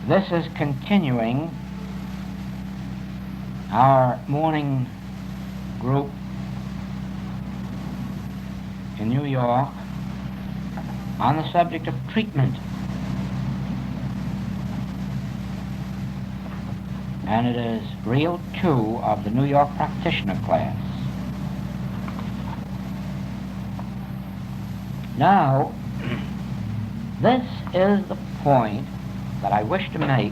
This is continuing our morning group in New York on the subject of treatment. And it is Reel 2 of the New York Practitioner class. Now, this is the point that I wish to make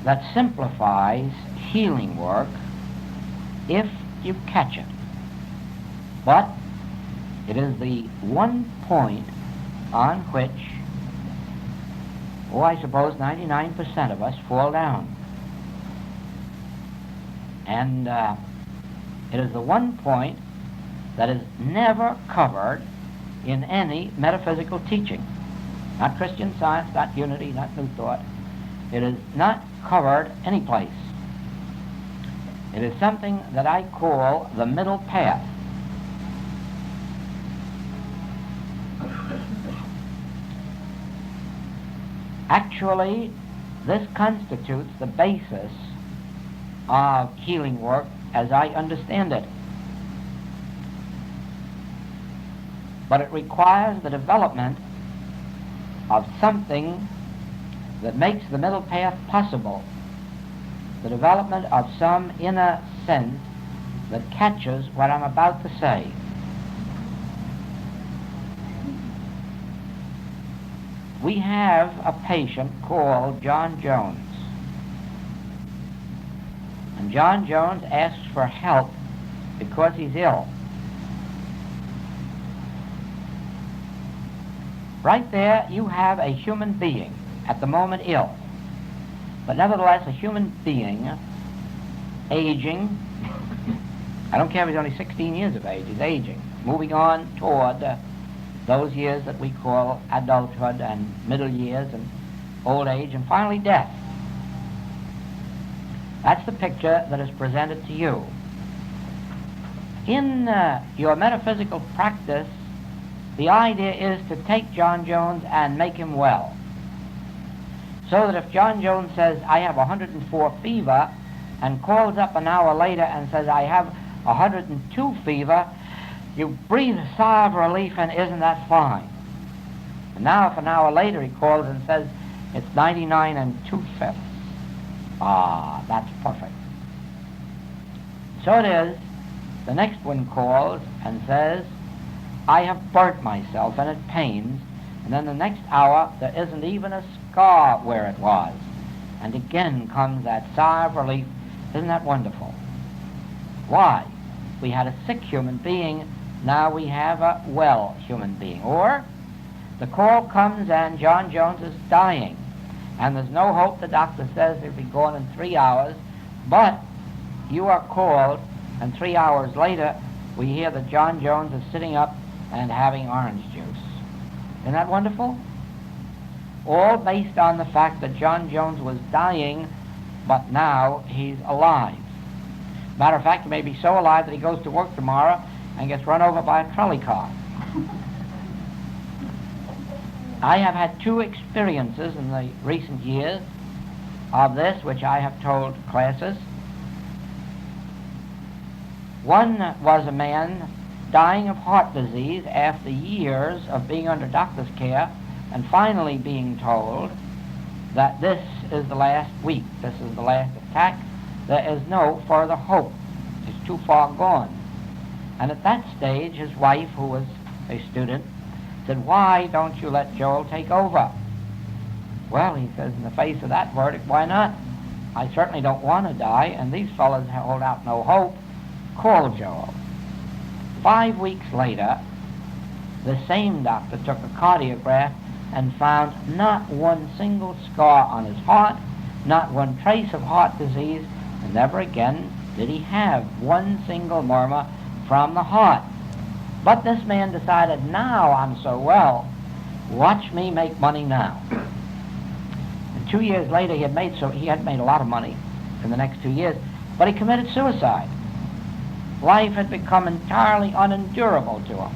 that simplifies healing work if you catch it. But it is the one point on which, I suppose 99% of us fall down. And it is the one point that is never covered in any metaphysical teaching. Not Christian Science, not Unity, not New Thought. It is not covered any place. It is something that I call the middle path. Actually, this constitutes the basis of healing work as I understand it. But it requires the development of something that makes the middle path possible, the development of some inner sense that catches what I'm about to say. We have a patient called John Jones. And John Jones asks for help because he's ill. Right there you have a human being, at the moment ill, but nevertheless a human being, aging. I don't care if he's only 16 years of age, he's aging, moving on toward those years that we call adulthood and middle years and old age and finally death. That's the picture that is presented to you. In your metaphysical practice, the idea is to take John Jones and make him well. So that if John Jones says, I have 104 fever, and calls up an hour later and says, I have 102 fever, you breathe a sigh of relief and isn't that fine? And now if an hour later he calls and says, it's 99 and 2/5. Ah, that's perfect. So it is, the next one calls and says, I have burnt myself and it pains, and then the next hour there isn't even a scar where it was. And again comes that sigh of relief. Isn't that wonderful? Why? We had a sick human being, now we have a well human being. Or the call comes and John Jones is dying, and there's no hope. The doctor says he'll be gone in 3 hours, but you are called, and 3 hours later we hear that John Jones is sitting up and having orange juice. Isn't that wonderful? All based on the fact that John Jones was dying, but now he's alive. Matter of fact, he may be so alive that he goes to work tomorrow and gets run over by a trolley car. I have had 2 experiences in the recent years of this, which I have told classes. One was a man dying of heart disease after years of being under doctor's care and finally being told that this is the last week, this is the last attack, there is no further hope, it's too far gone. And at that stage his wife, who was a student, said, why don't you let Joel take over? Well, he says, in the face of that verdict, why not? I certainly don't want to die, and these fellows hold out no hope. Call Joel. 5 weeks later, the same doctor took a cardiograph and found not one single scar on his heart, not one trace of heart disease, and never again did he have one single murmur from the heart. But this man decided, now I'm so well, watch me make money now. And 2 years later he had made a lot of money in the next 2 years, but he committed suicide. Life had become entirely unendurable to him.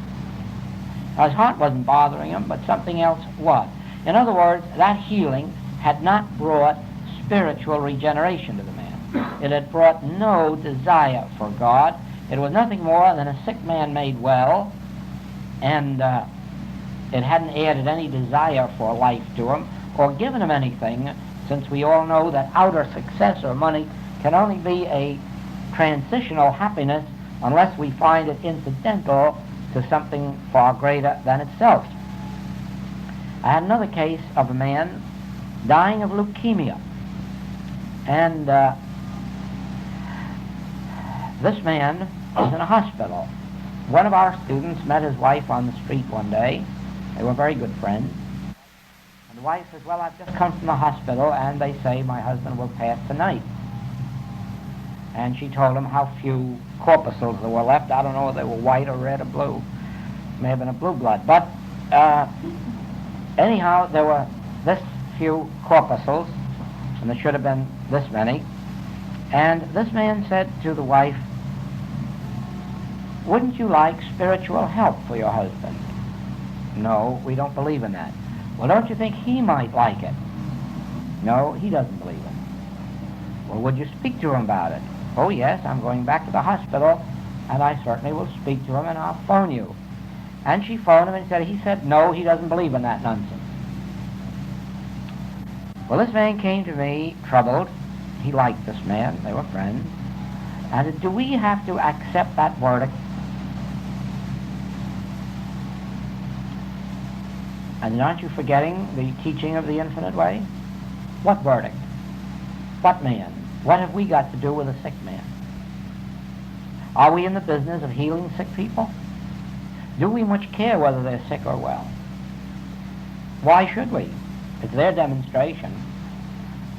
Now, his heart wasn't bothering him, but something else was. In other words, that healing had not brought spiritual regeneration to the man. It had brought no desire for God. It was nothing more than a sick man made well, and it hadn't added any desire for life to him or given him anything, since we all know that outer success or money can only be a transitional happiness unless we find it incidental to something far greater than itself. I had another case of a man dying of leukemia, and this man was in a hospital. One of our students met his wife on the street one day. They were very good friends. And the wife says, "Well, I've just come from the hospital, and they say my husband will pass tonight." And she told him how few corpuscles there were left. I don't know whether they were white or red or blue. May have been a blue blood. But anyhow, there were this few corpuscles, and there should have been this many. And this man said to the wife, "Wouldn't you like spiritual help for your husband?" "No, we don't believe in that." "Well, don't you think he might like it?" "No, he doesn't believe it." "Well, would you speak to him about it?" "Oh, yes, I'm going back to the hospital, and I certainly will speak to him, and I'll phone you." And she phoned him and he said, "No, he doesn't believe in that nonsense." Well, this man came to me troubled. He liked this man. They were friends. And said, "Do we have to accept that verdict?" And aren't you forgetting the teaching of the infinite way? What verdict? What man? What have we got to do with a sick man? Are we in the business of healing sick people? Do we much care whether they're sick or well? Why should we? It's their demonstration.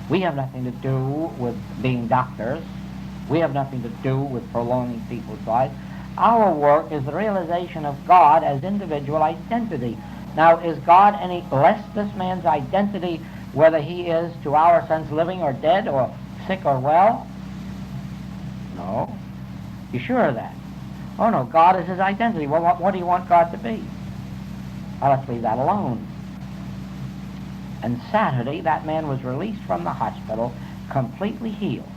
We have nothing to do with being doctors. We have nothing to do with prolonging people's lives. Our work is the realization of God as individual identity. Now, is God any less this man's identity, whether he is, to our sense, living or dead or sick or well? No. You sure of that? Oh, no, God is his identity. Well, what do you want God to be? Well, let's leave that alone. And Saturday, that man was released from the hospital, completely healed.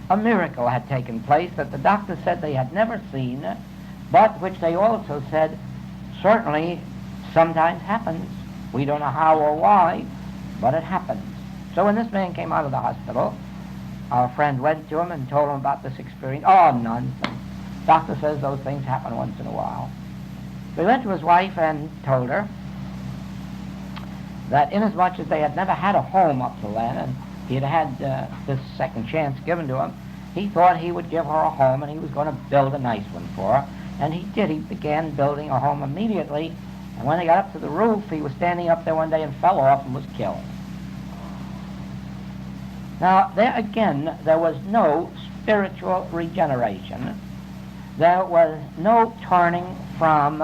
A miracle had taken place that the doctor said they had never seen, but which they also said certainly sometimes happens. We don't know how or why, but it happens. So when this man came out of the hospital, our friend went to him and told him about this experience. "Oh, nonsense. Doctor says those things happen once in a while." So he went to his wife and told her that inasmuch as they had never had a home up till then, and he had had this second chance given to him, he thought he would give her a home, and he was going to build a nice one for her. And he did. He began building a home immediately, and when they got up to the roof, he was standing up there one day and fell off and was killed. Now, there again, there was no spiritual regeneration. There was no turning from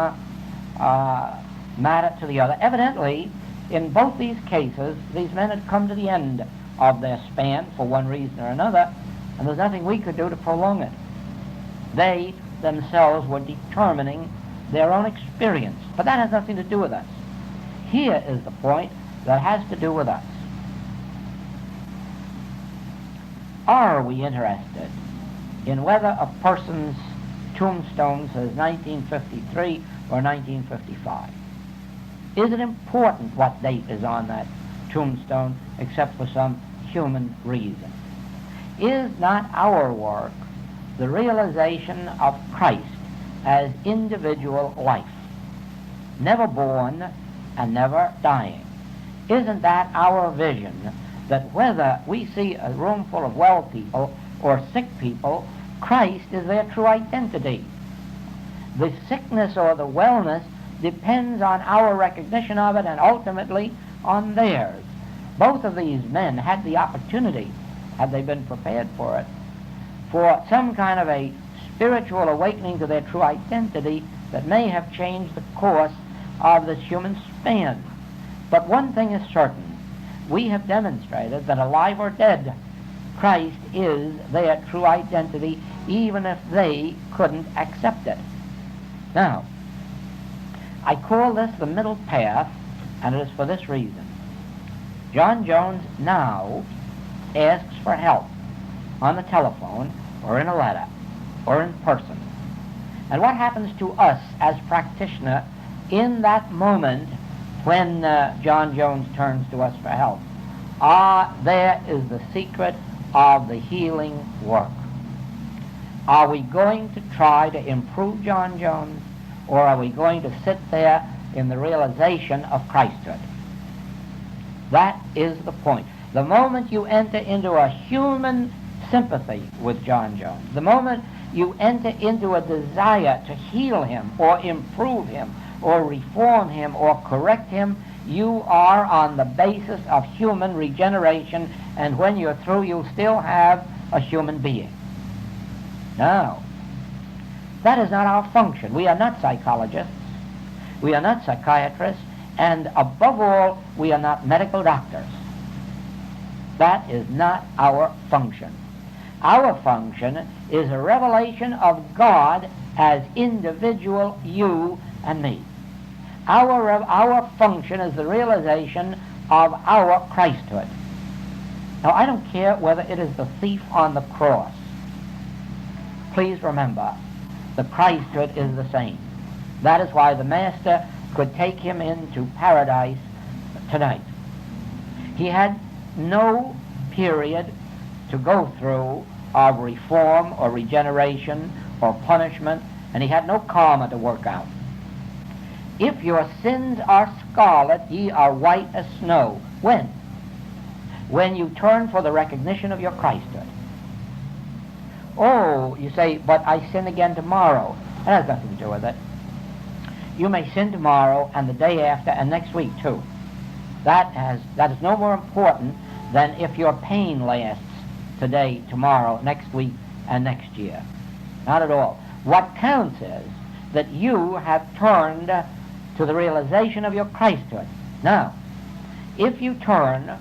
matter to the other. Evidently, in both these cases, these men had come to the end of their span for one reason or another, and there's nothing we could do to prolong it. They themselves were determining their own experience, but that has nothing to do with us. Here is the point that has to do with us. Are we interested in whether a person's tombstone says 1953 or 1955? Is it important what date is on that tombstone except for some human reason? Is not our work the realization of Christ as individual life, never born and never dying? Isn't that our vision, that whether we see a room full of well people or sick people, Christ is their true identity? The sickness or the wellness depends on our recognition of it and ultimately on theirs. Both of these men had the opportunity, had they been prepared for it, for some kind of a spiritual awakening to their true identity that may have changed the course of this human span. But one thing is certain: we have demonstrated that alive or dead, Christ is their true identity, even if they couldn't accept it. Now, I call this the middle path, And it is for this reason. John Jones now asks for help on the telephone or in a letter or in person. And what happens to us as practitioner in that moment when John Jones turns to us for help? There is the secret of the healing work. Are we going to try to improve John Jones, or are we going to sit there in the realization of Christhood? That is the point. The moment you enter into a human sympathy with John Jones, the moment you enter into a desire to heal him or improve him or reform him or correct him, you are on the basis of human regeneration, and when you're through, you'll still have a human being. Now, that is not our function. We are not psychologists. We are not psychiatrists. And above all, we are not medical doctors. That is not our function. Our function is a revelation of God as individual you and me. Our function is the realization of our Christhood. Now, I don't care whether it is the thief on the cross. Please remember, the Christhood is the same. That is why the Master could take him into paradise tonight. He had no period to go through of reform or regeneration or punishment, and he had no karma to work out. If your sins are scarlet, ye are white as snow. When? When you turn for the recognition of your Christhood. Oh, you say, but I sin again tomorrow. That has nothing to do with it. You may sin tomorrow and the day after and next week too. That is no more important than if your pain lasts today, tomorrow, next week, and next year. Not at all. What counts is that you have turned to the realization of your Christhood. Now, if you turn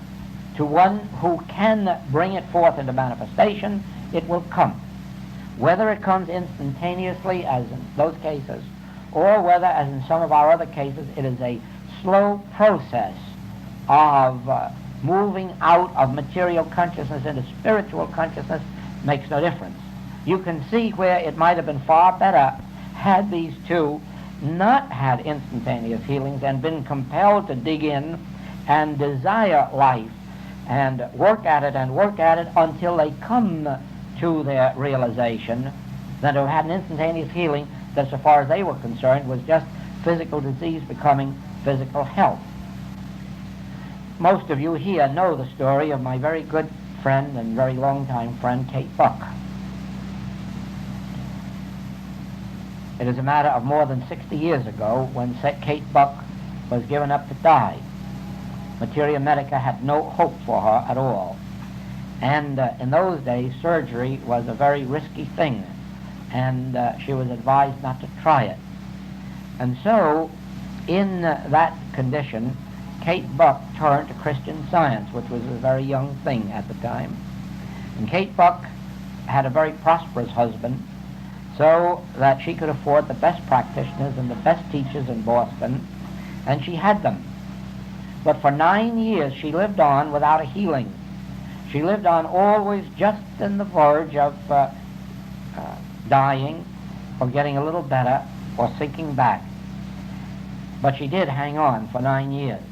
to one who can bring it forth into manifestation, it will come. Whether it comes instantaneously, as in those cases, or whether, as in some of our other cases, it is a slow process of moving out of material consciousness into spiritual consciousness, makes no difference. You can see where it might have been far better had these two not had instantaneous healings and been compelled to dig in and desire life and work at it until they come to their realization that who had an instantaneous healing that, so far as they were concerned, was just physical disease becoming physical health. Most of you here know the story of my very good friend and very long-time friend, Kate Buck. It is a matter of more than 60 years ago when Kate Buck was given up to die. Materia Medica had no hope for her at all. And in those days, surgery was a very risky thing, and she was advised not to try it. And so, in that condition, Kate Buck turned to Christian Science, which was a very young thing at the time. And Kate Buck had a very prosperous husband, so that she could afford the best practitioners and the best teachers in Boston, and she had them. But for 9 years she lived on without a healing. She lived on always just in the verge of dying or getting a little better or sinking back. But she did hang on for 9 years.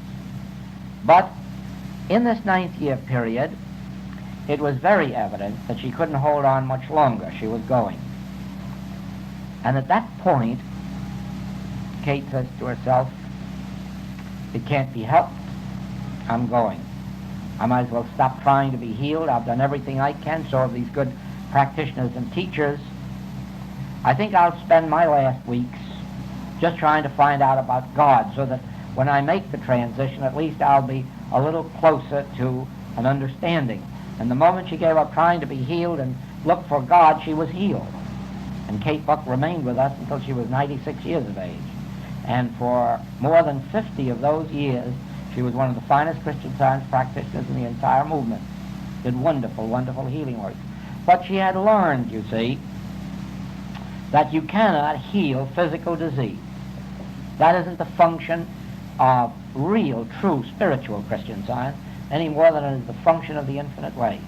But in this 9th year period, it was very evident that she couldn't hold on much longer. She was going. And at that point, Kate says to herself, it can't be helped. I'm going. I might as well stop trying to be healed. I've done everything I can, so have these good practitioners and teachers. I think I'll spend my last weeks just trying to find out about God, so that when I make the transition, at least I'll be a little closer to an understanding. And the moment she gave up trying to be healed and looked for God, she was healed. And Kate Buck remained with us until she was 96 years of age. And for more than 50 of those years, she was one of the finest Christian Science practitioners in the entire movement. Did wonderful, wonderful healing work. But she had learned, you see, that you cannot heal physical disease. That isn't the function of real, true, spiritual Christian Science any more than it is the function of the infinite way.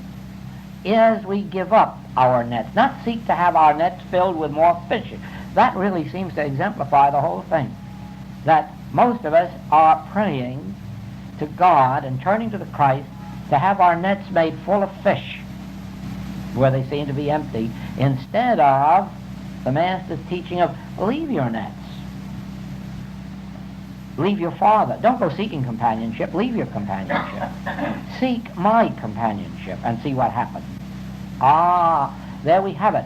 As we give up our nets, not seek to have our nets filled with more fish. That really seems to exemplify the whole thing. That most of us are praying to God and turning to the Christ to have our nets made full of fish where they seem to be empty, instead of the Master's teaching of leave your nets. Leave your father. Don't go seeking companionship. Leave your companionship. Seek my companionship and see what happens. Ah, there we have it.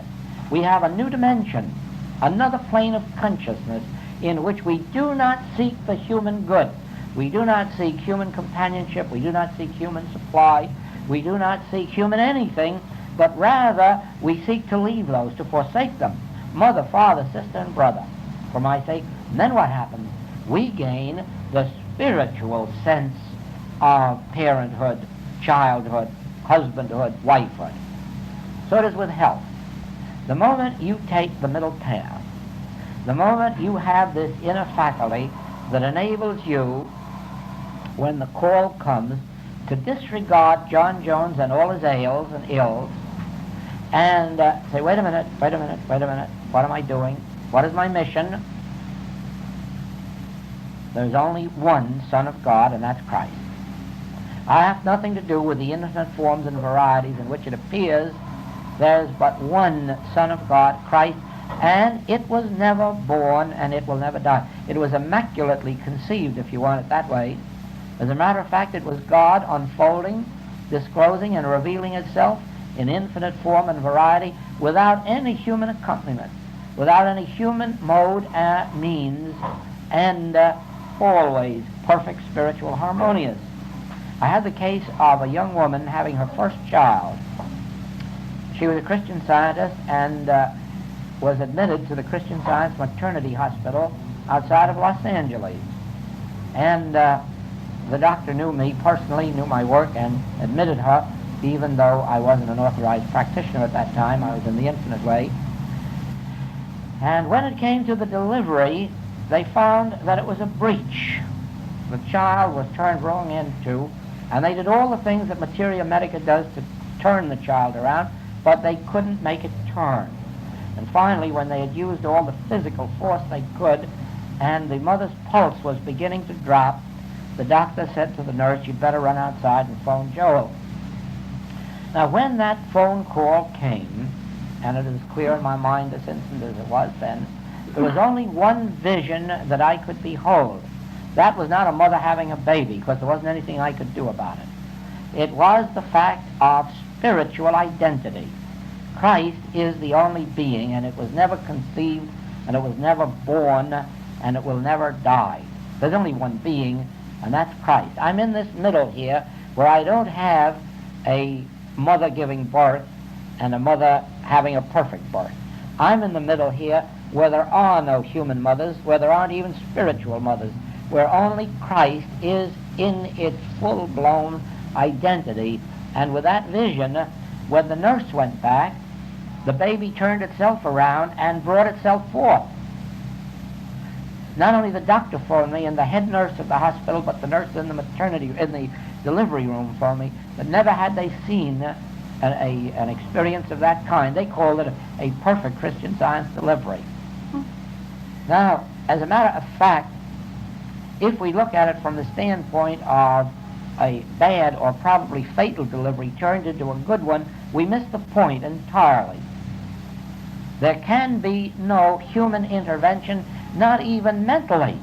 We have a new dimension, another plane of consciousness in which we do not seek the human good. We do not seek human companionship. We do not seek human supply. We do not seek human anything, but rather we seek to leave those, to forsake them. Mother, father, sister, and brother, for my sake. And then what happens? We gain the spiritual sense of parenthood, childhood, husbandhood, wifehood. So it is with health. The moment you take the middle path, the moment you have this inner faculty that enables you, when the call comes, to disregard John Jones and all his ails and ills, and say, wait a minute, what am I doing? What is my mission? There's only one Son of God, and that's Christ. I have nothing to do with the infinite forms and varieties in which it appears. There's but one Son of God, Christ, and it was never born and it will never die. It was immaculately conceived, if you want it that way. As a matter of fact, it was God unfolding, disclosing, and revealing itself in infinite form and variety without any human accompaniment, without any human mode and means, and always perfect spiritual harmonious. I had the case of a young woman having her first child. She was a Christian Scientist and was admitted to the Christian Science Maternity Hospital outside of Los Angeles. And the doctor knew me personally, knew my work, and admitted her, even though I wasn't an authorized practitioner at that time. I was in the infinite way. And when it came to the delivery, they found that it was a breach. The child was turned wrong into, and they did all the things that Materia Medica does to turn the child around, but they couldn't make it turn. And finally, when they had used all the physical force they could, and the mother's pulse was beginning to drop, the doctor said to the nurse, you'd better run outside and phone Joel. Now, when that phone call came, and it is clear in my mind this instant as it was then, there was only one vision that I could behold. That was not a mother having a baby, because there wasn't anything I could do about it. It was the fact of spiritual identity. Christ is the only being, and it was never conceived, and it was never born, and it will never die. There's only one being, and that's Christ. I'm in this middle here, where I don't have a mother giving birth and a mother having a perfect birth. I'm in the middle here, where there are no human mothers, where there aren't even spiritual mothers, where only Christ is in its full-blown identity. And with that vision, when the nurse went back, the baby turned itself around and brought itself forth. Not only the doctor phoned me and the head nurse of the hospital, but the nurse in the delivery room phoned me, but never had they seen an experience of that kind. They called it a perfect Christian Science delivery. Now, as a matter of fact, if we look at it from the standpoint of a bad or probably fatal delivery turned into a good one, we miss the point entirely. There can be no human intervention, not even mentally.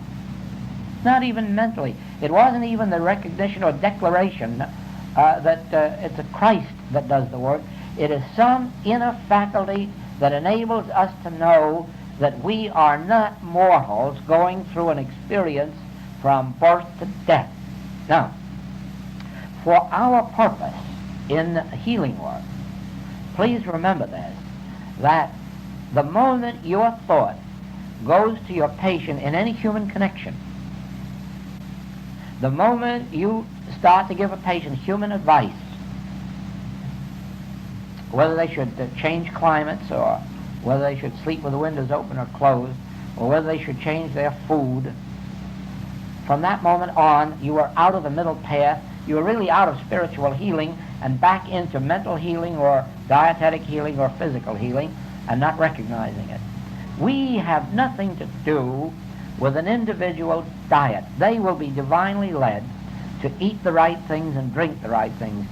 Not even mentally. It wasn't even the recognition or declaration that it's a Christ that does the work. It is some inner faculty that enables us to know that we are not mortals going through an experience from birth to death. Now, for our purpose in healing work, please remember this, that the moment your thought goes to your patient in any human connection, the moment you start to give a patient human advice, whether they should change climates, or whether they should sleep with the windows open or closed, or whether they should change their food, from that moment on, you are out of the middle path. You are really out of spiritual healing and back into mental healing or dietetic healing or physical healing and not recognizing it. We have nothing to do with an individual's diet. They will be divinely led to eat the right things and drink the right things.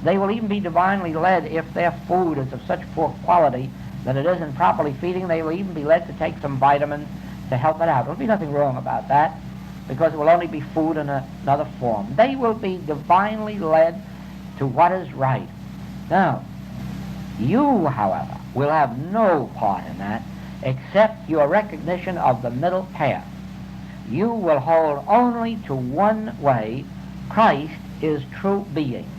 They will even be divinely led if their food is of such poor quality that it isn't properly feeding. They will even be led to take some vitamins to help it out. There'll be nothing wrong about that, because it will only be food in another form. They will be divinely led to what is right. Now, you, however, will have no part in that except your recognition of the middle path. You will hold only to one way. Christ is true being.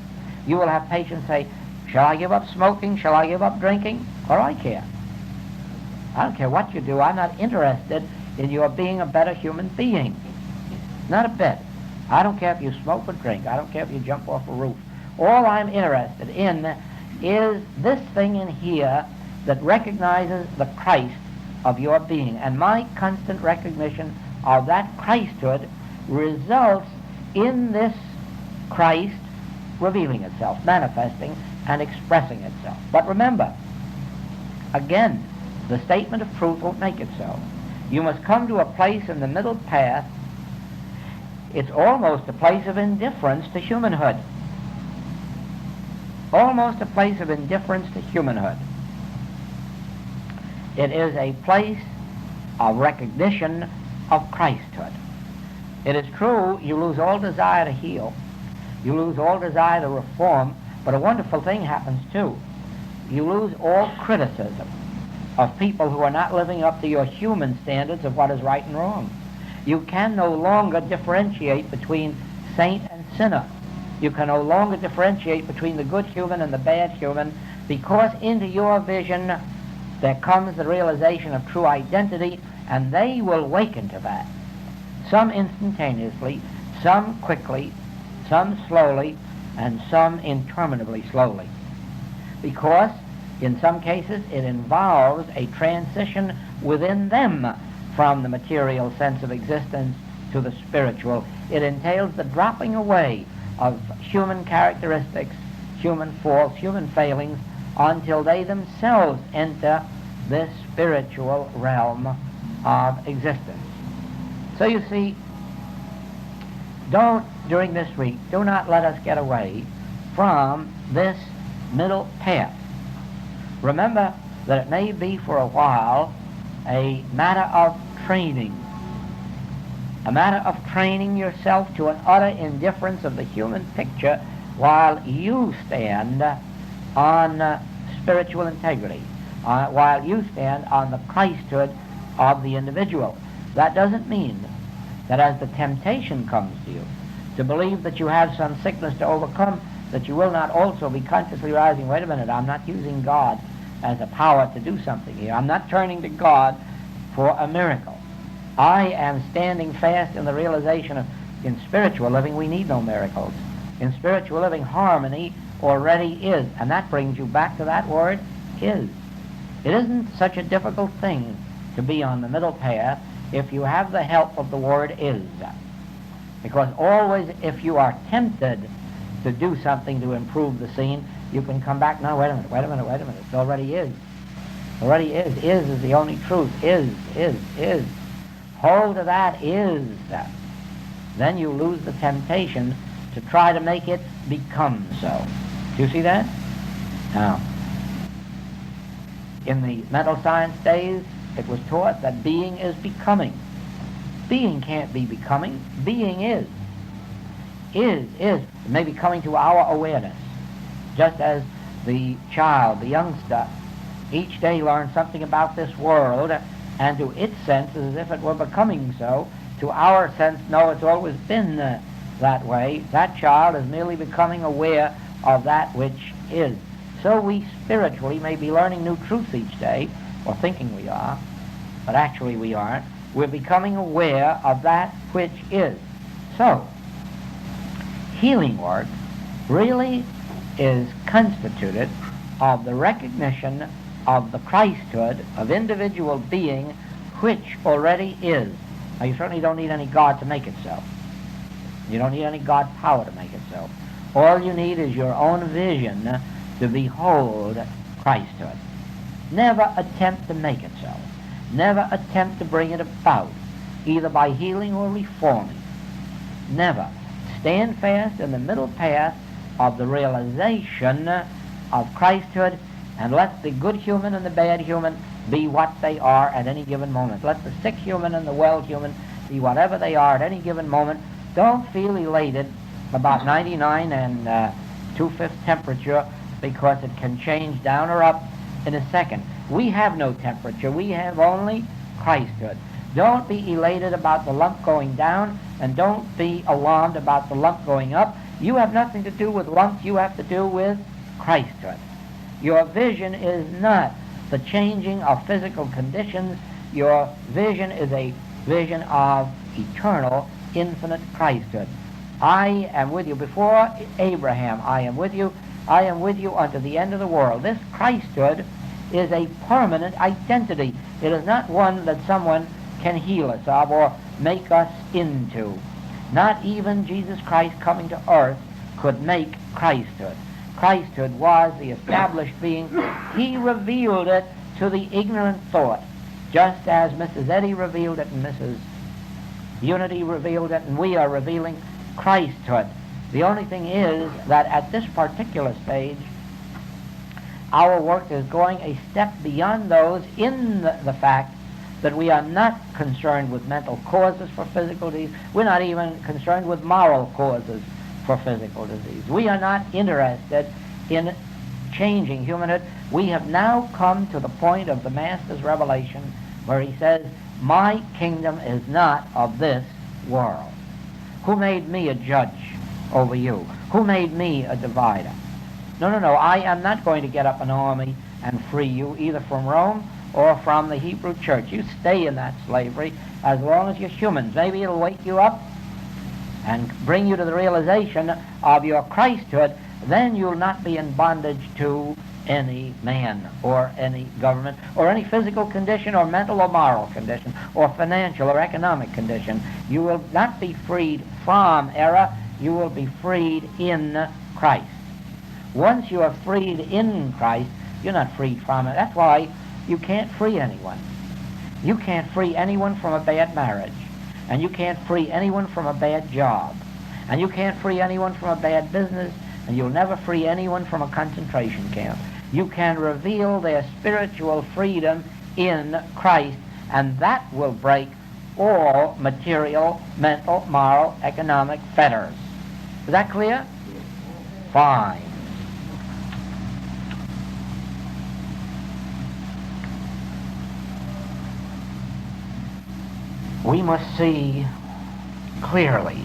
You will have patients say, shall I give up smoking? Shall I give up drinking? What do I care? I don't care what you do. I'm not interested in your being a better human being. Not a bit. I don't care if you smoke or drink. I don't care if you jump off a roof. All I'm interested in is this thing in here that recognizes the Christ of your being. And my constant recognition of that Christhood results in this Christ revealing itself, manifesting and expressing itself. But remember, again, the statement of truth won't make it so. You must come to a place in the middle path. It's almost a place of indifference to humanhood. Almost a place of indifference to humanhood. It is a place of recognition of Christhood. It is true, you lose all desire to heal. You lose all desire to reform, but a wonderful thing happens too. You lose all criticism of people who are not living up to your human standards of what is right and wrong. You can no longer differentiate between saint and sinner. You can no longer differentiate between the good human and the bad human, because into your vision there comes the realization of true identity, and they will waken to that. Some instantaneously, some quickly, some slowly, and some interminably slowly. Because in some cases it involves a transition within them from the material sense of existence to the spiritual. It entails the dropping away of human characteristics, human faults, human failings, until they themselves enter this spiritual realm of existence. So you see, during this week, do not let us get away from this middle path. Remember that it may be for a while a matter of training. A matter of training yourself to an utter indifference of the human picture while you stand on spiritual integrity, while you stand on the Christhood of the individual. That doesn't mean that as the temptation comes to you to believe that you have some sickness to overcome, that you will not also be consciously rising, wait a minute, I'm not using God as a power to do something here. I'm not turning to God for a miracle. I am standing fast in the realization of, in spiritual living, we need no miracles. In spiritual living, harmony already is. And that brings you back to that word, is. It isn't such a difficult thing to be on the middle path if you have the help of the word is. Because always, if you are tempted to do something to improve the scene, you can come back, no, wait a minute, it already is. Already is. Is the only truth. Is. Hold to that is. Then you lose the temptation to try to make it become so. Do you see that? Now, in the mental science days, it was taught that being is becoming. Being can't be becoming. Being is. Is. It may be coming to our awareness. Just as the child, the youngster, each day learns something about this world, and to its sense as if it were becoming so. To our sense, no, it's always been that way. That child is merely becoming aware of that which is. So we spiritually may be learning new truths each day, or thinking we are, but actually we aren't. We're becoming aware of that which is. So, healing work really is constituted of the recognition of the Christhood of individual being which already is. Now, you certainly don't need any God to make it so. You don't need any God power to make it so. All you need is your own vision to behold Christhood. Never attempt to make it so. Never attempt to bring it about, either by healing or reforming. Never. Stand fast in the middle path of the realization of Christhood, and let the good human and the bad human be what they are at any given moment. Let the sick human and the well human be whatever they are at any given moment. Don't feel elated about 99 and 2/5 temperature, because it can change down or up in a second. We have no temperature. We have only Christhood. Don't be elated about the lump going down, and don't be alarmed about the lump going up. You have nothing to do with lumps. You have to do with Christhood. Your vision is not the changing of physical conditions. Your vision is a vision of eternal, infinite Christhood. I am with you. Before Abraham, I am with you. I am with you unto the end of the world. This Christhood is a permanent identity. It is not one that someone can heal us of or make us into. Not even Jesus Christ coming to earth could make Christhood. Christhood was the established being. He revealed it to the ignorant thought, just as Mrs. Eddy revealed it and Mrs. Unity revealed it, and we are revealing Christhood. The only thing is that at this particular stage, our work is going a step beyond those in the fact that we are not concerned with mental causes for physical disease. We're not even concerned with moral causes for physical disease. We are not interested in changing humanhood. We have now come to the point of the Master's revelation where he says, my kingdom is not of this world. Who made me a judge over you? Who made me a divider? No, I am not going to get up an army and free you either from Rome or from the Hebrew church. You stay in that slavery as long as you're humans. Maybe it'll wake you up and bring you to the realization of your Christhood. Then you'll not be in bondage to any man or any government or any physical condition or mental or moral condition or financial or economic condition. You will not be freed from error. You will be freed in Christ. Once you are freed in Christ, you're not freed from it. That's why you can't free anyone. You can't free anyone from a bad marriage, and you can't free anyone from a bad job, and you can't free anyone from a bad business, and you'll never free anyone from a concentration camp. You can reveal their spiritual freedom in Christ, and that will break all material, mental, moral, economic fetters. Is that clear? Fine. We must see clearly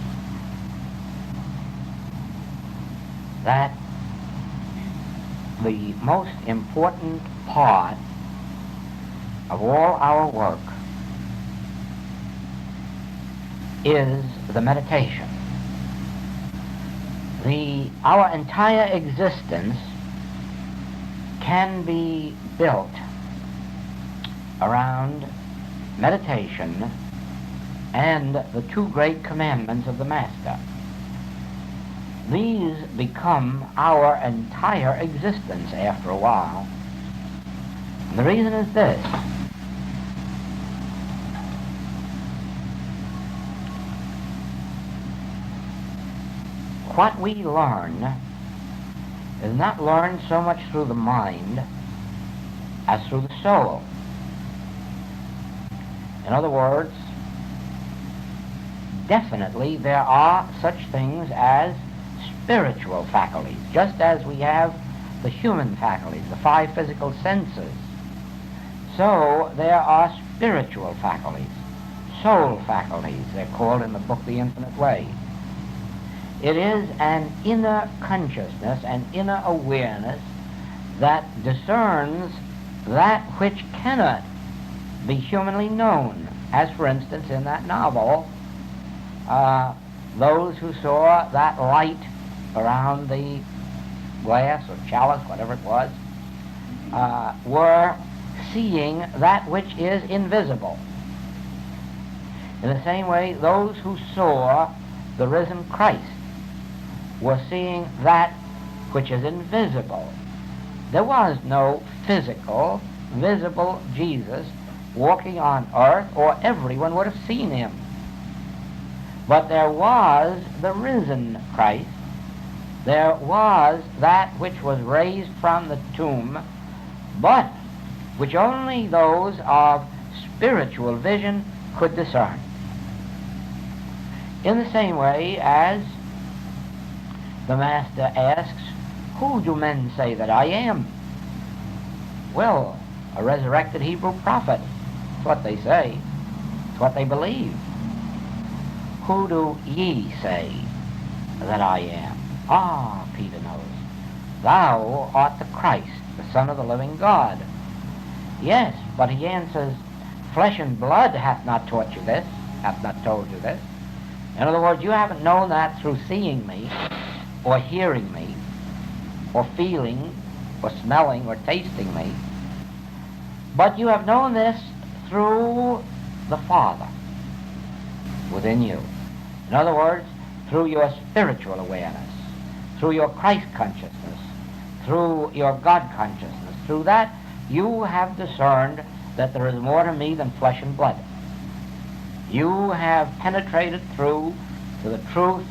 that the most important part of all our work is the meditation. Our entire existence can be built around meditation and the two great commandments of the Master. These become our entire existence after a while. And the reason is this. What we learn is not learned so much through the mind as through the soul. In other words, definitely there are such things as spiritual faculties, just as we have the human faculties, the five physical senses. So there are spiritual faculties, soul faculties, they're called in the book The Infinite Way. It is an inner consciousness, an inner awareness that discerns that which cannot be humanly known. As for instance in that novel, those who saw that light around the glass or chalice, whatever it was, were seeing that which is invisible. In the same way, those who saw the risen Christ was seeing that which is invisible. There was no physical, visible Jesus walking on earth, or everyone would have seen him. But there was the risen Christ. There was that which was raised from the tomb, but which only those of spiritual vision could discern. In the same way as the Master asks, "Who do men say that I am?" Well, a resurrected Hebrew prophet. It's what they say. It's what they believe. "Who do ye say that I am?" Ah, Peter knows. "Thou art the Christ, the Son of the living God." Yes, but he answers, "Flesh and blood hath not taught you this, hath not told you this." In other words, you haven't known that through seeing me, or hearing me, or feeling, or smelling, or tasting me. But you have known this through the Father within you. In other words, through your spiritual awareness, through your Christ consciousness, through your God consciousness. Through that, you have discerned that there is more to me than flesh and blood. You have penetrated through to the truth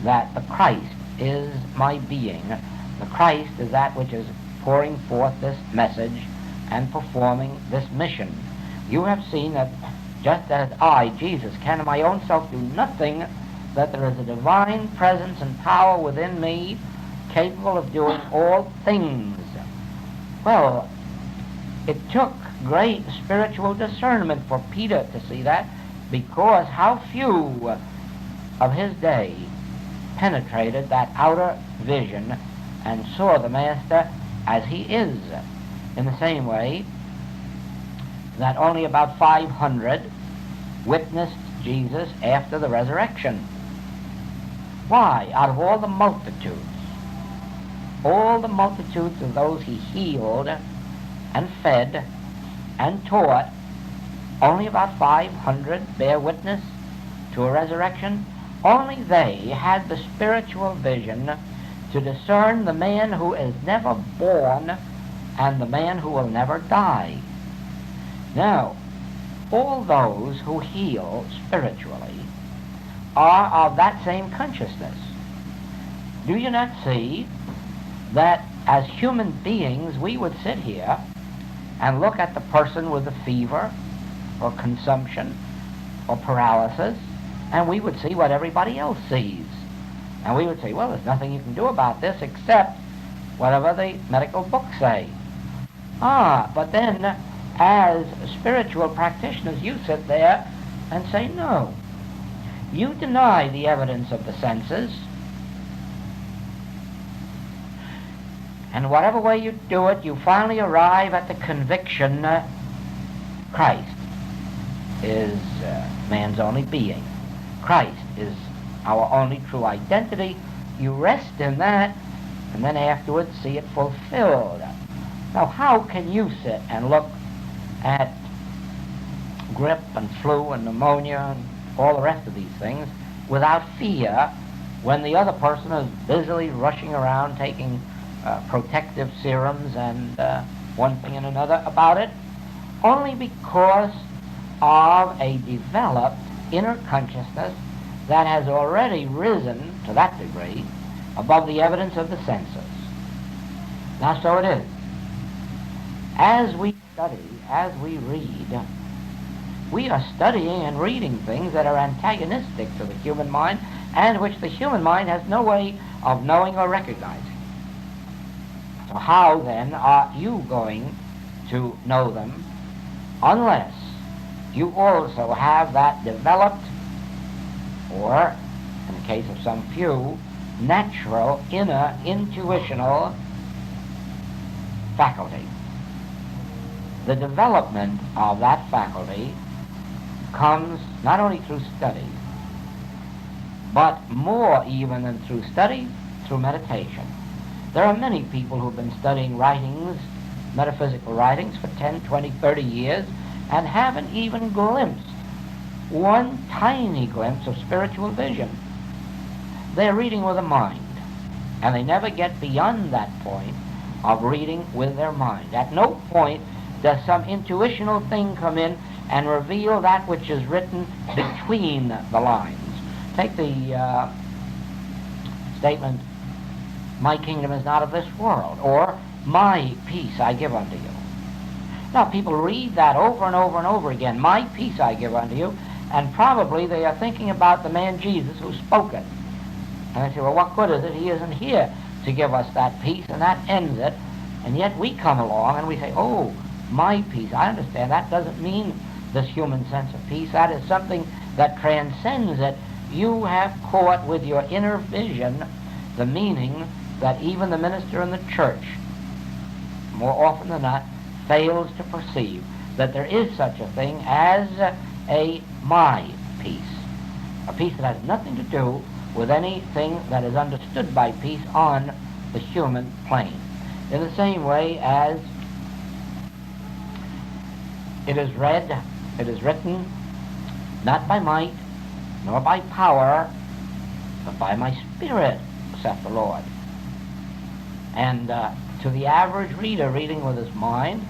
that the Christ is my being. The Christ is that which is pouring forth this message and performing this mission. You have seen that just as I, Jesus, can of my own self do nothing, that there is a divine presence and power within me capable of doing all things. Well, it took great spiritual discernment for Peter to see that, because how few of his day penetrated that outer vision and saw the Master as he is. In the same way that only about 500 witnessed Jesus after the resurrection. Why? Out of all the multitudes of those he healed and fed and taught, only about 500 bear witness to a resurrection. Only they had the spiritual vision to discern the man who is never born and the man who will never die. Now, all those who heal spiritually are of that same consciousness. Do you not see that as human beings we would sit here and look at the person with the fever or consumption or paralysis, and we would see what everybody else sees. And we would say, well, there's nothing you can do about this except whatever the medical books say. But then as spiritual practitioners you sit there and say, no. You deny the evidence of the senses, and whatever way you do it, you finally arrive at the conviction Christ is man's only being. Christ is our only true identity. You rest in that, and then afterwards see it fulfilled. Now, how can you sit and look at grip and flu and pneumonia and all the rest of these things without fear when the other person is busily rushing around taking protective serums and one thing and another about it? Only because of a developed inner consciousness that has already risen to that degree above the evidence of the senses. Now, so it is. As we study, as we read, we are studying and reading things that are antagonistic to the human mind and which the human mind has no way of knowing or recognizing. So how then are you going to know them unless you also have that developed, or in the case of some few, natural inner intuitional faculty? The development of that faculty comes not only through study, but more even than through study, through meditation. There are many people who have been studying writings, metaphysical writings, for 10, 20, 30 years, and haven't even glimpsed one tiny glimpse of spiritual vision. they're reading with a mind. And they never get beyond that point of reading with their mind. At no point does some intuitional thing come in and reveal that which is written between the lines. Take the statement, my kingdom is not of this world, or my peace I give unto you. Now, people read that over and over and over again, my peace I give unto you, and probably they are thinking about the man Jesus who spoke it. And they say, well, what good is it? He isn't here to give us that peace, and that ends it. And yet we come along and we say, oh, my peace. I understand that doesn't mean this human sense of peace. That is something that transcends it. You have caught with your inner vision the meaning that even the minister in the church, more often than not, fails to perceive, that there is such a thing as a my peace, a peace that has nothing to do with anything that is understood by peace on the human plane. In the same way as it is read, it is written, not by might, nor by power, but by my Spirit, saith the Lord. And to the average reader reading with his mind,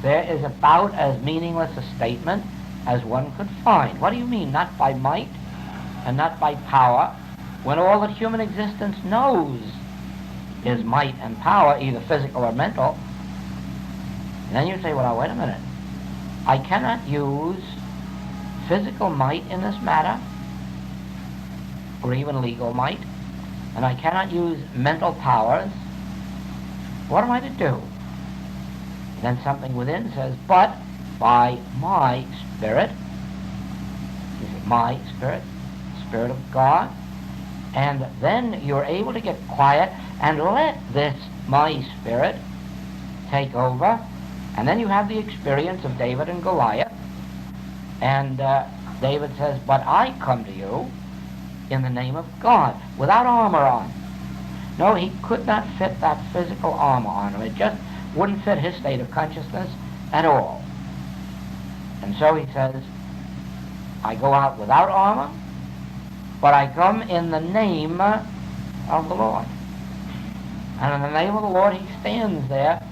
there is about as meaningless a statement as one could find. What do you mean, not by might and not by power, when all that human existence knows is might and power, either physical or mental? And then you say, well, now, wait a minute. I cannot use physical might in this matter, or even legal might, and I cannot use mental powers. What am I to do? Then something within says, but by my Spirit, my Spirit, Spirit of God, and then you're able to get quiet and let this my Spirit take over, and then you have the experience of David and Goliath, and David says, but I come to you in the name of God, without armor on. No, he could not fit that physical armor on him. It just wouldn't fit his state of consciousness at all. And so he says, I go out without armor, but I come in the name of the Lord. And in the name of the Lord, he stands there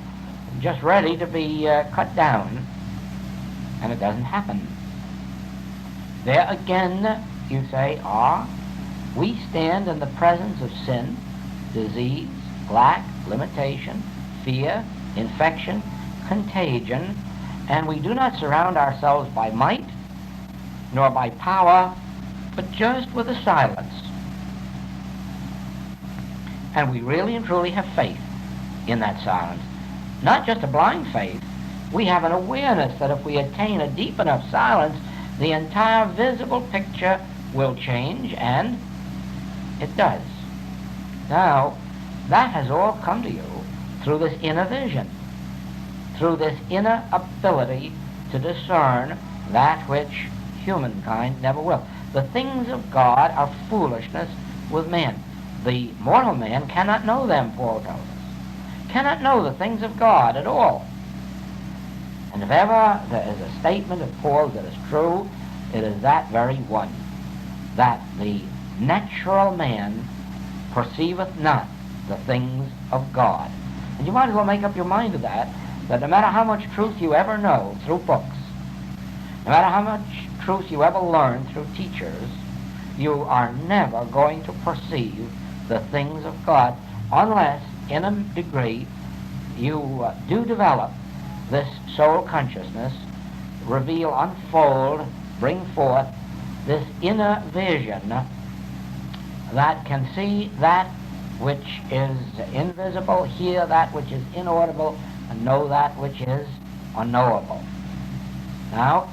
just ready to be cut down, and it doesn't happen. There again, you say, we stand in the presence of sin, disease, lack, limitation, fear, infection, contagion, and we do not surround ourselves by might nor by power, but just with a silence. And we really and truly have faith in that silence. Not just a blind faith. We have an awareness that if we attain a deep enough silence, the entire visible picture will change, and it does. Now, that has all come to you through this inner vision, through this inner ability to discern that which humankind never will. The things of God are foolishness with men. The mortal man cannot know them, Paul tells us. Cannot know the things of God at all. And if ever there is a statement of Paul's that is true, it is that very one, that the natural man perceiveth not the things of God. And you might as well make up your mind to that no matter how much truth you ever know through books, no matter how much truth you ever learn through teachers, you are never going to perceive the things of God unless, in a degree, you do develop this soul consciousness, reveal, unfold, bring forth this inner vision that can see that which is invisible, hear that which is inaudible, and know that which is unknowable. Now,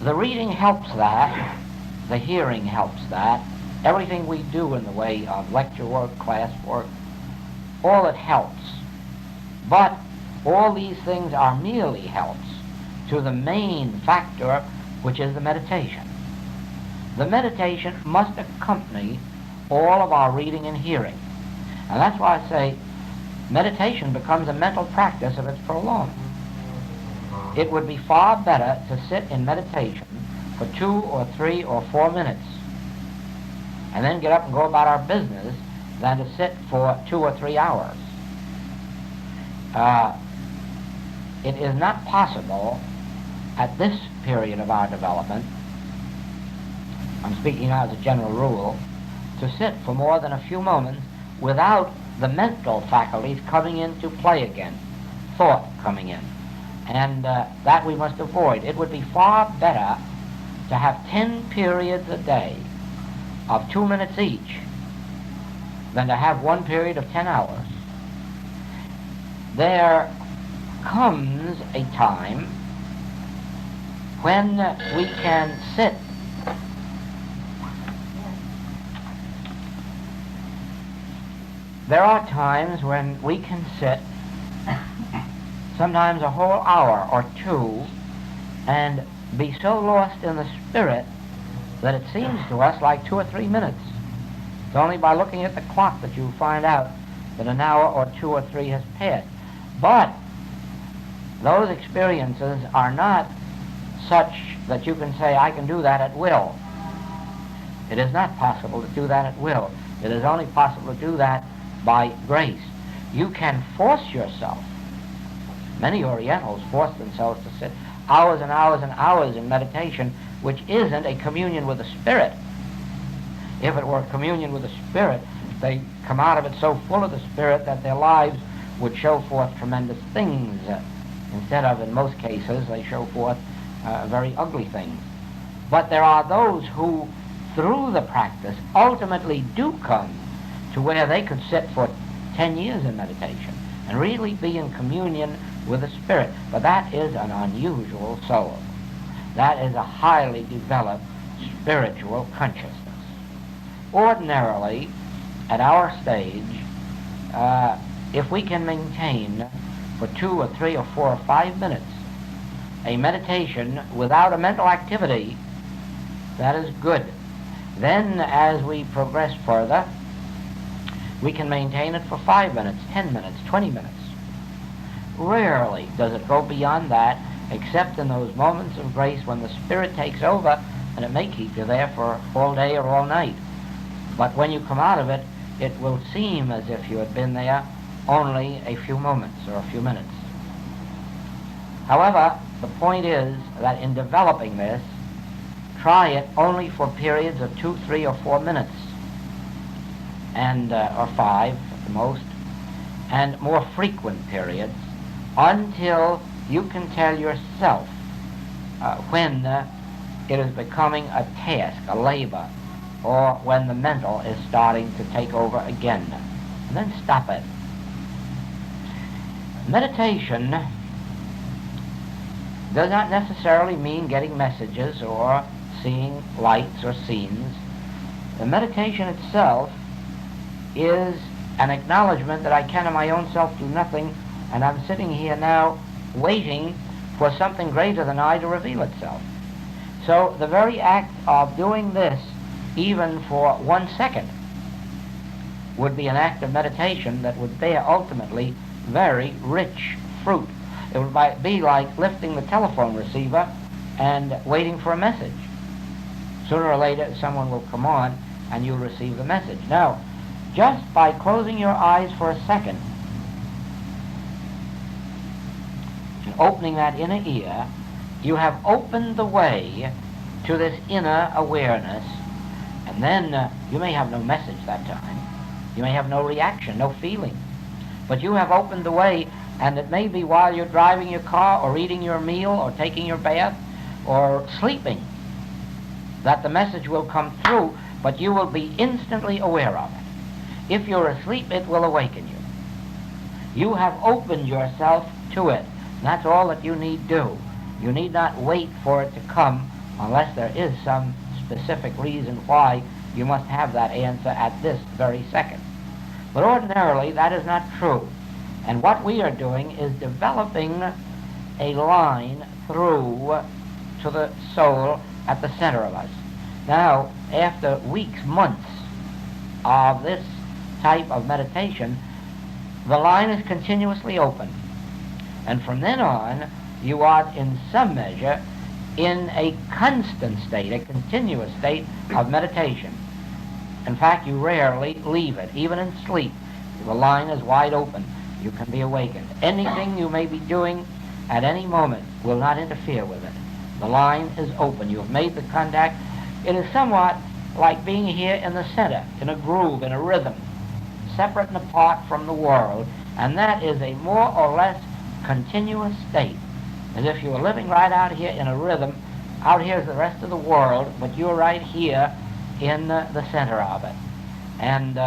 the reading helps that, the hearing helps that, everything we do in the way of lecture work, class work, all it helps. But all these things are merely helps to the main factor, which is the meditation. The meditation must accompany all of our reading and hearing. And that's why I say meditation becomes a mental practice if it's prolonged. It would be far better to sit in meditation for 2 or 3 or 4 minutes and then get up and go about our business than to sit for 2 or 3 hours. It is not possible at this period of our development, I'm speaking now as a general rule, to sit for more than a few moments without the mental faculties coming into play again, thought coming in. And that we must avoid. It would be far better to have 10 periods a day of 2 minutes each than to have one period of 10 hours. There comes a time when we can sit There are times when we can sit sometimes a whole hour or two and be so lost in the spirit that it seems to us like 2 or 3 minutes. It's only by looking at the clock that you find out that an hour or 2 or 3 has passed. But those experiences are not such that you can say, I can do that at will. It is not possible to do that at will. It is only possible to do that by grace. You can force yourself. Many Orientals force themselves to sit hours and hours and hours in meditation, which isn't a communion with the Spirit. If it were a communion with the Spirit, they come out of it so full of the Spirit that their lives would show forth tremendous things. Instead of, in most cases, they show forth very ugly things. But there are those who, through the practice, ultimately do come to where they could sit for 10 years in meditation and really be in communion with the Spirit. But that is an unusual soul. That is a highly developed spiritual consciousness. Ordinarily, at our stage, if we can maintain for 2 or 3 or 4 or 5 minutes a meditation without a mental activity, that is good. Then as we progress further, we can maintain it for 5 minutes, 10 minutes, 20 minutes. Rarely does it go beyond that, except in those moments of grace when the Spirit takes over, and it may keep you there for all day or all night. But when you come out of it, it will seem as if you had been there only a few moments or a few minutes. However, the point is that in developing this, try it only for periods of 2, 3, or 4 minutes, and or 5 at the most, and more frequent periods, until you can tell yourself when it is becoming a task, a labor, or when the mental is starting to take over again, and then stop it. Meditation does not necessarily mean getting messages or seeing lights or scenes. The meditation itself is an acknowledgement that I can of my own self do nothing, and I'm sitting here now waiting for something greater than I to reveal itself. So the very act of doing this, even for 1 second, would be an act of meditation that would bear ultimately very rich fruit. It would be like lifting the telephone receiver and waiting for a message. Sooner or later someone will come on and you'll receive the message. Now, just by closing your eyes for a second and opening that inner ear, you have opened the way to this inner awareness, and then you may have no message that time. You may have no reaction, no feeling. But you have opened the way, and it may be while you're driving your car or eating your meal or taking your bath or sleeping that the message will come through, but you will be instantly aware of it. If you're asleep, it will awaken you. You have opened yourself to it. And that's all that you need do. You need not wait for it to come unless there is some specific reason why you must have that answer at this very second. But ordinarily, that is not true. And what we are doing is developing a line through to the soul at the center of us. Now, after weeks, months of this type of meditation, the line is continuously open. And from then on, you are in some measure in a constant state, a continuous state of meditation. In fact, you rarely leave it. Even in sleep, the line is wide open. You can be awakened. Anything you may be doing at any moment will not interfere with it. The line is open. You have made the contact. It is somewhat like being here in the center, in a groove, in a rhythm, separate and apart from the world, and that is a more or less continuous state, as if you were living right out here in a rhythm. Out here is the rest of the world, but you're right here in the center of it, and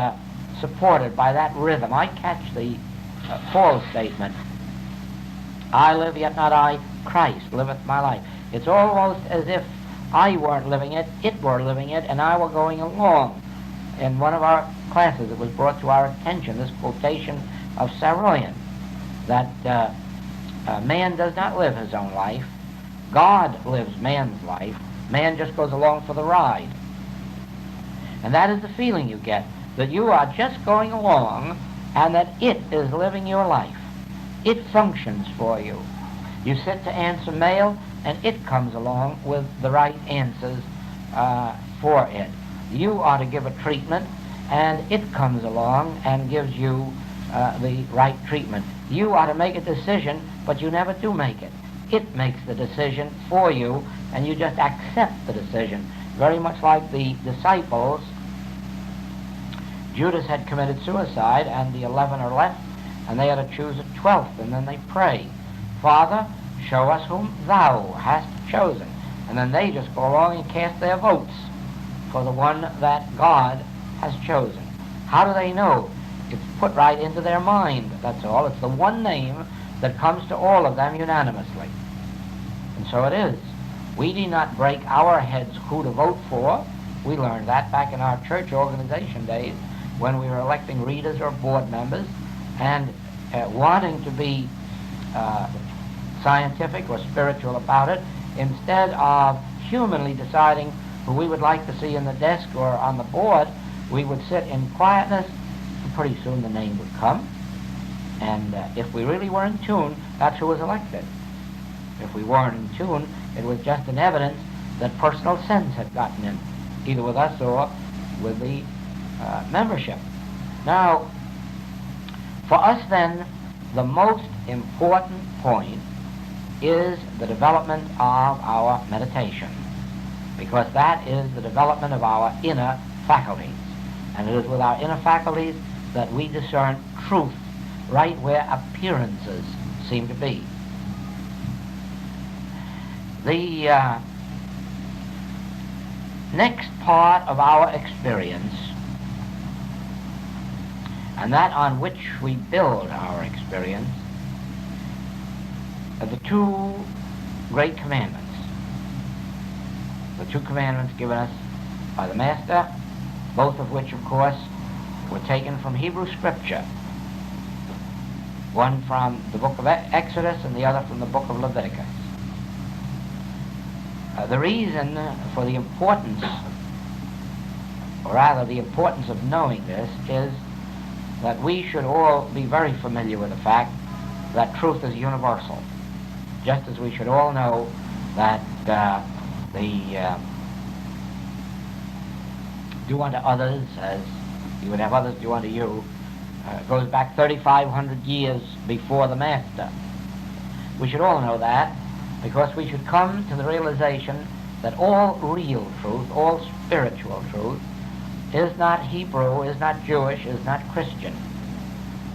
supported by that rhythm. I catch the Paul statement, I live, yet not I, Christ liveth my life. It's almost as if I weren't living it, it were living it, and I were going along. In one of our classes, it was brought to our attention, this quotation of Saroyan, that man does not live his own life. God lives man's life. Man just goes along for the ride. And that is the feeling you get, that you are just going along and that it is living your life. It functions for you. You sit to answer mail, and it comes along with the right answers for it. You ought to give a treatment, and it comes along and gives you the right treatment. You ought to make a decision, but you never do make it. It makes the decision for you, and you just accept the decision. Very much like the disciples. Judas had committed suicide, and the 11 are left, and they had to choose a 12th, and then they pray, Father, show us whom thou hast chosen. And then they just go along and cast their votes for the one that God has chosen. How do they know? It's put right into their mind, that's all. It's the one name that comes to all of them unanimously. And so it is. We do not break our heads who to vote for. We learned that back in our church organization days when we were electing readers or board members, and wanting to be scientific or spiritual about it, instead of humanly deciding who we would like to see in the desk or on the board, we would sit in quietness, and pretty soon the name would come. And if we really were in tune, that's who was elected. If we weren't in tune, it was just an evidence that personal sins had gotten in, either with us or with the membership. Now, for us then, the most important point is the development of our meditation, because that is the development of our inner faculties. And it is with our inner faculties that we discern truth right where appearances seem to be. The next part of our experience, and that on which we build our experience, are the two great commandments. The two commandments given us by the Master, both of which, of course, were taken from Hebrew Scripture. One from the book of Exodus and the other from the book of Leviticus. The reason for the importance, or rather the importance of knowing this, is that we should all be very familiar with the fact that truth is universal. Just as we should all know that do unto others as you would have others do unto you goes back 3,500 years before the Master. We should all know that, because we should come to the realization that all real truth, all spiritual truth, is not Hebrew, is not Jewish, is not Christian,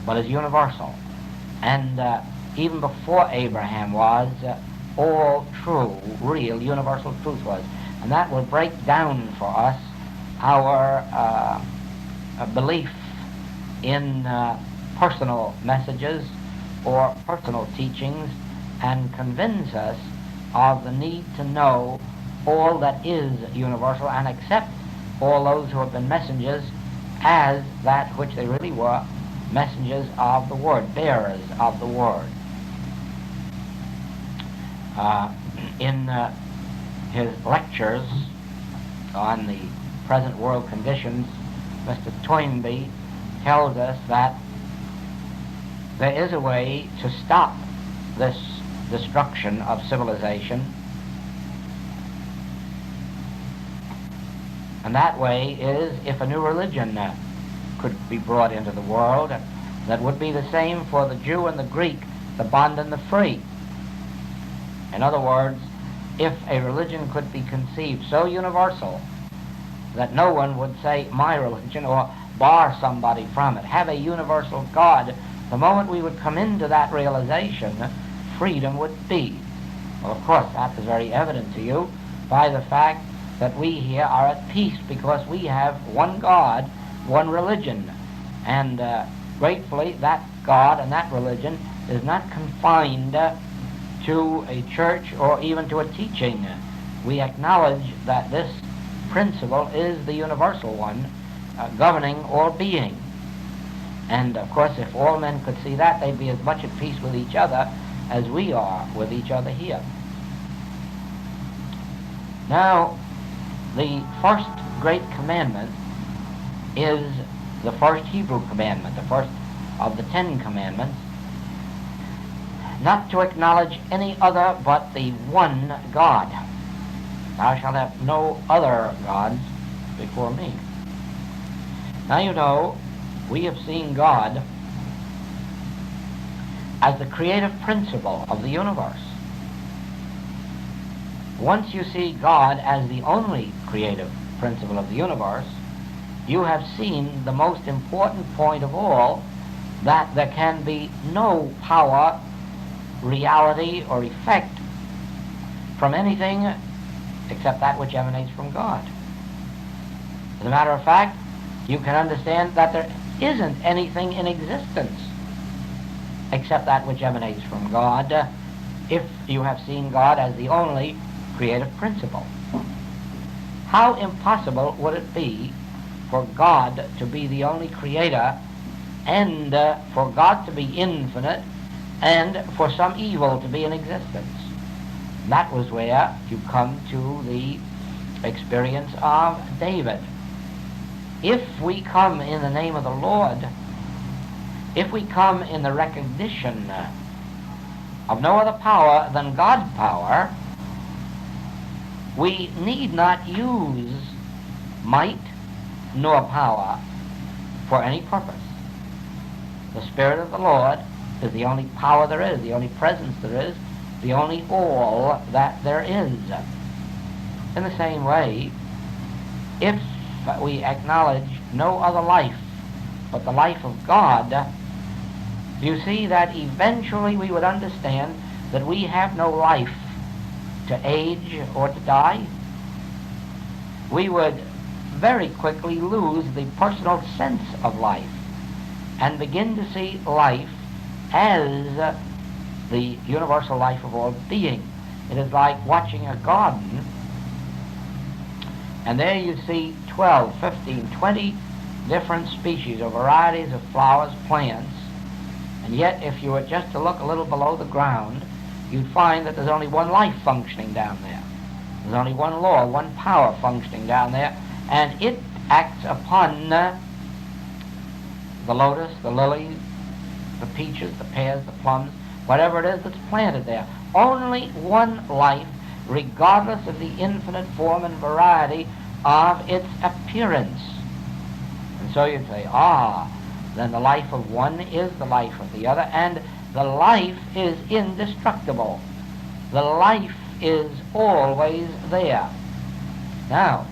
but is universal. And even before Abraham was, all true, real, universal truth was. And that will break down for us our belief in personal messages or personal teachings, and convince us of the need to know all that is universal and accept all those who have been messengers as that which they really were, messengers of the Word, bearers of the Word. In his lectures on the present world conditions, Mr. Toynbee tells us that there is a way to stop this destruction of civilization, and And that way is if a new religion could be brought into the world, that would be the same for the Jew and the Greek, the bond and the free. In other words, if a religion could be conceived so universal that no one would say my religion or bar somebody from it, have a universal God, the moment we would come into that realization, freedom would be. Well, of course, that is very evident to you by the fact that we here are at peace because we have one God, one religion. And gratefully, that God and that religion is not confined to a church or even to a teaching. We acknowledge that this principle is the universal one, governing all being. And of course, if all men could see that, they'd be as much at peace with each other as we are with each other here. Now, the first great commandment is the first Hebrew commandment, the first of the 10 commandments, not to acknowledge any other but the one God. Thou shalt have no other gods before me. Now you know, we have seen God as the creative principle of the universe. Once you see God as the only creative principle of the universe, you have seen the most important point of all, that there can be no power, reality, or effect from anything except that which emanates from God. As a matter of fact, you can understand that there isn't anything in existence except that which emanates from God, if you have seen God as the only creative principle. How impossible would it be for God to be the only creator, and for God to be infinite, and for some evil to be in existence? That was where you come to the experience of David. If we come in the name of the Lord, if we come in the recognition of no other power than God's power, we need not use might nor power for any purpose. The Spirit of the Lord is the only power there is, the only presence there is, the only all that there is. In the same way, if we acknowledge no other life but the life of God, you see that eventually we would understand that we have no life to age or to die. We would very quickly lose the personal sense of life and begin to see life as the universal life of all being. It is like watching a garden, and there you see 12, 15, 20 different species or varieties of flowers, plants, and yet if you were just to look a little below the ground, you'd find that there's only one life functioning down there. There's only one law, one power functioning down there, and it acts upon the lotus, the lily, the peaches, the pears, the plums, whatever it is that's planted there. Only one life, regardless of the infinite form and variety of its appearance. And so you'd say, then the life of one is the life of the other, and the life is indestructible. The life is always there. Now,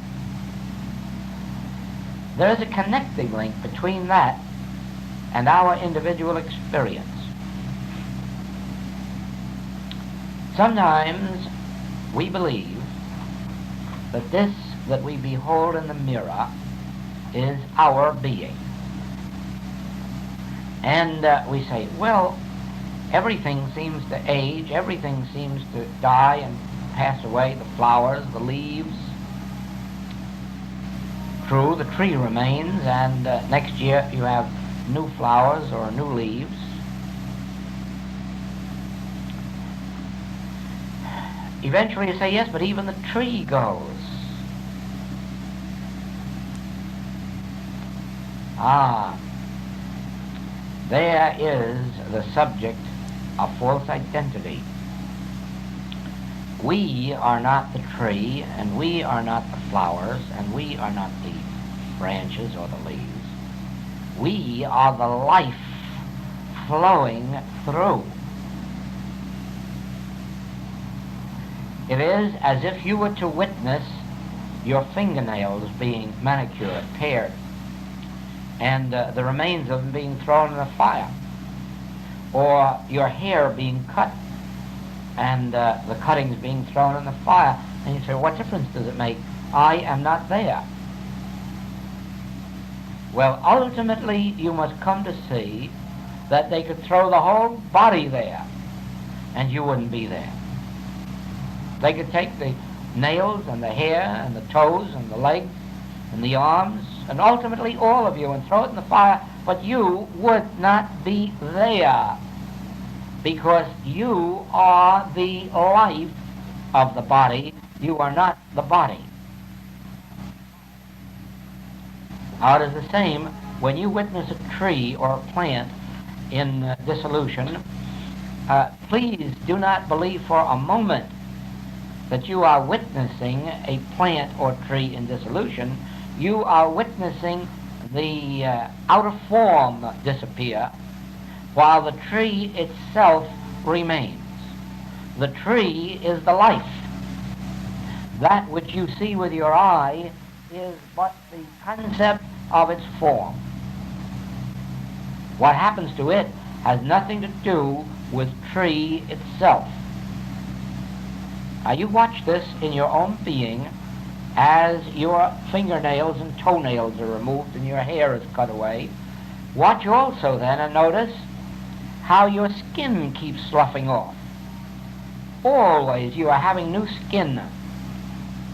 there's a connecting link between that and our individual experience. Sometimes we believe that this that we behold in the mirror is our being. And we say, well, everything seems to age, everything seems to die and pass away, the flowers, the leaves. True, the tree remains, and next year you have new flowers or new leaves. Eventually you say, yes, but even the tree goes. There is the subject of false identity. We are not the tree, and we are not the flowers, and we are not the branches or the leaves. We are the life flowing through. It is as if you were to witness your fingernails being manicured, pared, and the remains of them being thrown in the fire, or your hair being cut and the cuttings being thrown in the fire. And you say, what difference does it make? I am not there. Well, ultimately, you must come to see that they could throw the whole body there, and you wouldn't be there. They could take the nails and the hair and the toes and the legs and the arms, and ultimately all of you, and throw it in the fire, but you would not be there, because you are the life of the body. You are not the body. Now, it is the same when you witness a tree or a plant in dissolution. Please do not believe for a moment that you are witnessing a plant or tree in dissolution. You are witnessing the outer form disappear while the tree itself remains. The tree is the life. That which you see with your eye is but the concept of its form. What happens to it has nothing to do with tree itself. Now, you watch this in your own being as your fingernails and toenails are removed and your hair is cut away. Watch also then and notice how your skin keeps sloughing off. Always you are having new skin.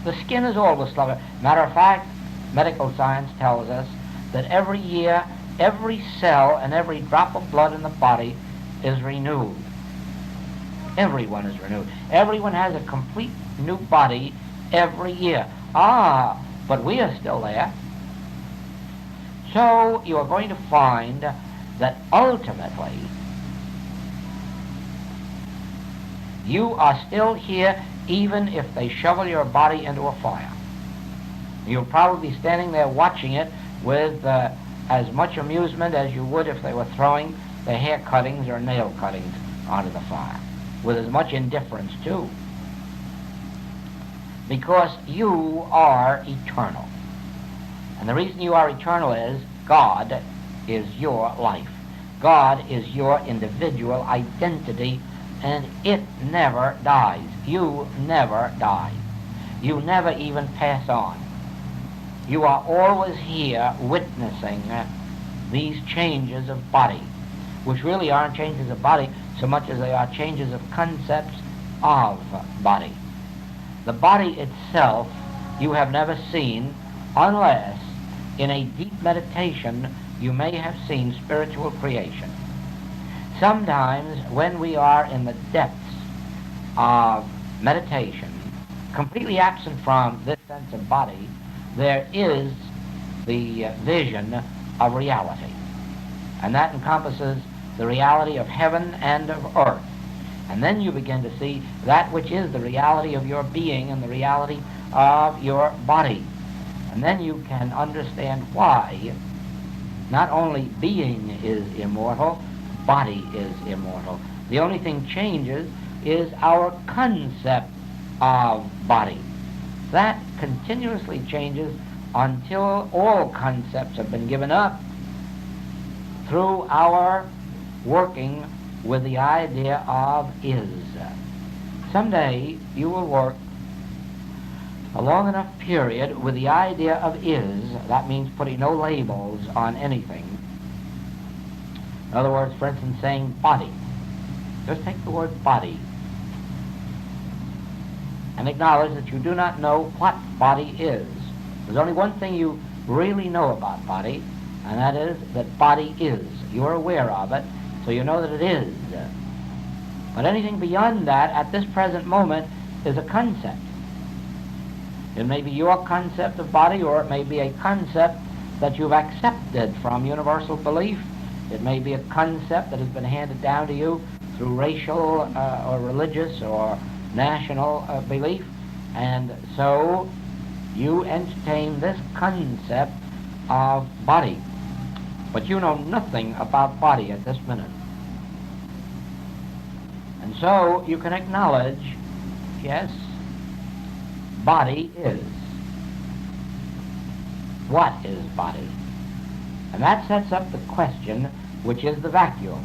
The skin is always sloughing. Matter of fact, medical science tells us that every year, every cell and every drop of blood in the body is renewed. Everyone is renewed. Everyone has a complete new body every year. But we are still there. So you are going to find that ultimately you are still here, even if they shovel your body into a fire. You'll probably be standing there watching it with as much amusement as you would if they were throwing the hair cuttings or nail cuttings onto the fire, with as much indifference too. Because you are eternal. And the reason you are eternal is God is your life. God is your individual identity, and it never dies. You never die. You never even pass on. You are always here witnessing these changes of body, which really aren't changes of body so much as they are changes of concepts of body. The body itself you have never seen, unless in a deep meditation you may have seen spiritual creation. Sometimes when we are in the depths of meditation, completely absent from this sense of body, there is the vision of reality. And that encompasses the reality of heaven and of earth. And then you begin to see that which is the reality of your being and the reality of your body. And then you can understand why not only being is immortal, body is immortal. The only thing changes is our concept of body. That continuously changes until all concepts have been given up through our working with the idea of is. Someday you will work a long enough period with the idea of is. That means putting no labels on anything. In other words, for instance, saying body. Just take the word body and acknowledge that you do not know what body is. There's only one thing you really know about body, and that is that body is. You're aware of it, so you know that it is. But anything beyond that at this present moment is a concept. It may be your concept of body, or it may be a concept that you've accepted from universal belief. It may be a concept that has been handed down to you through racial or religious or national belief, and so you entertain this concept of body. But you know nothing about body at this minute. And so you can acknowledge, yes, body is. What is body? And that sets up the question, which is the vacuum,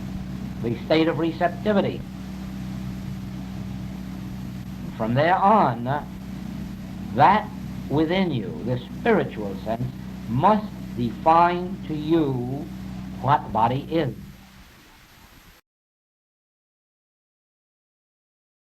the state of receptivity. And from there on, that within you, the spiritual sense, must define to you what body is.